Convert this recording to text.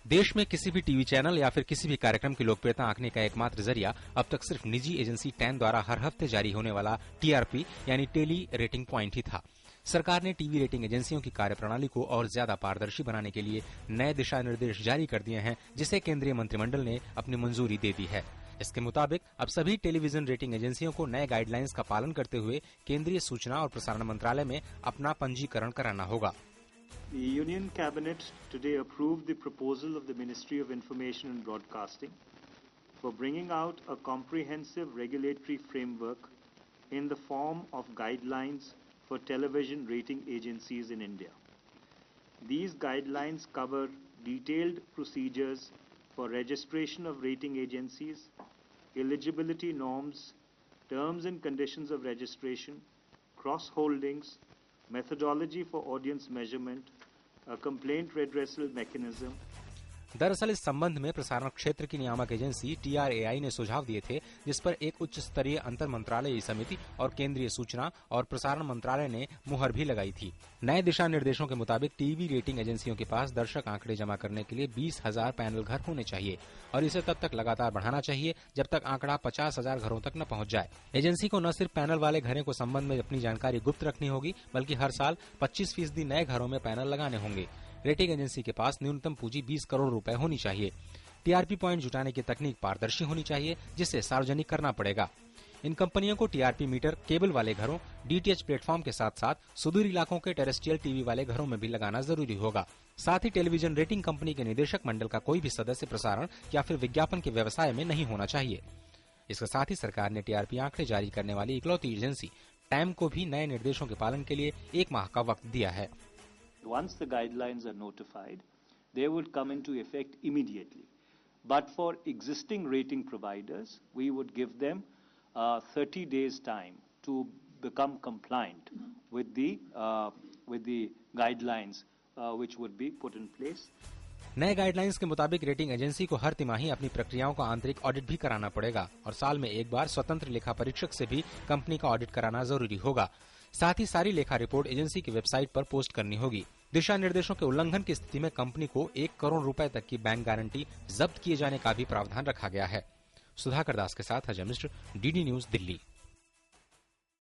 देश में किसी भी टीवी चैनल या फिर किसी भी कार्यक्रम की लोकप्रियता आंकने का एकमात्र जरिया अब तक सिर्फ निजी एजेंसी टैन द्वारा हर हफ्ते जारी होने वाला टीआरपी यानी टेली रेटिंग पॉइंट ही था। सरकार ने टीवी रेटिंग एजेंसियों की कार्यप्रणाली को और ज्यादा पारदर्शी बनाने के लिए नए दिशा निर्देश जारी कर दिए हैं, जिसे केंद्रीय मंत्रिमंडल ने अपनी मंजूरी दे दी है। इसके मुताबिक अब सभी टेलीविजन रेटिंग एजेंसियों को नए गाइडलाइंस का पालन करते हुए केंद्रीय सूचना और प्रसारण मंत्रालय में अपना पंजीकरण कराना होगा। The Union Cabinet today approved the proposal of the Ministry of Information and Broadcasting for bringing out a comprehensive regulatory framework in the form of guidelines for television rating agencies in India. These guidelines cover detailed procedures for registration of rating agencies, eligibility norms, terms and conditions of registration, cross-holdings, methodology for audience measurement, a complaint redressal mechanism. दरअसल इस संबंध में प्रसारण क्षेत्र की नियामक agency TRAI ने सुझाव दिए थे, जिस पर एक उच्च स्तरीय अंतर मंत्रालयी समिति और केंद्रीय सूचना और प्रसारण मंत्रालय ने मुहर भी लगाई थी। नए दिशा निर्देशों के मुताबिक टीवी रेटिंग एजेंसियों के पास दर्शक आंकड़े जमा करने के लिए 20,000 पैनल घर होने चाहिए और इसे तब तक लगातार बढ़ाना चाहिए जब तक आंकड़ा 50,000 घरों तक न पहुंच जाए। एजेंसी को न सिर्फ पैनल वाले घरों को संबंध में अपनी जानकारी गुप्त रखनी होगी, बल्कि हर साल 25% नए घरों में पैनल लगाने होंगे। रेटिंग एजेंसी के पास न्यूनतम पूंजी 20 करोड़ रुपए होनी चाहिए। टीआरपी पॉइंट जुटाने की तकनीक पारदर्शी होनी चाहिए, जिसे सार्वजनिक करना पड़ेगा। इन कंपनियों को टीआरपी मीटर केबल वाले घरों, डीटीएच प्लेटफॉर्म के साथ साथ सुदूर इलाकों के टेरेस्ट्रियल टीवी वाले घरों में भी लगाना जरूरी होगा। साथ ही टेलीविजन रेटिंग कंपनी के निदेशक मंडल का कोई भी सदस्य प्रसारण या फिर विज्ञापन के व्यवसाय में नहीं होना चाहिए। इसके साथ ही सरकार ने टीआरपी आंकड़े जारी करने वाली इकलौती एजेंसी टाइम को भी नए निर्देशों के पालन के लिए 1 माह का वक्त दिया है। Once the guidelines are notified, they would come into effect immediately. But for existing rating providers, we would give them 30 days time to become compliant with the guidelines which would be put in place. नए guidelines के मुताबिक rating agency को हर तिमाही अपनी प्रक्रियाओं का आंतरिक audit भी कराना पड़ेगा और साल में एक बार स्वतंत्र लेखा परीक्षक से भी कंपनी का ऑडिट कराना जरूरी होगा। साथ ही सारी लेखा रिपोर्ट एजेंसी की वेबसाइट पर पोस्ट करनी होगी। दिशा निर्देशों के उल्लंघन की स्थिति में कंपनी को 1 करोड़ रुपए तक की बैंक गारंटी जब्त किए जाने का भी प्रावधान रखा गया है। सुधाकर दास के साथ अजय मिश्र, DD न्यूज, दिल्ली।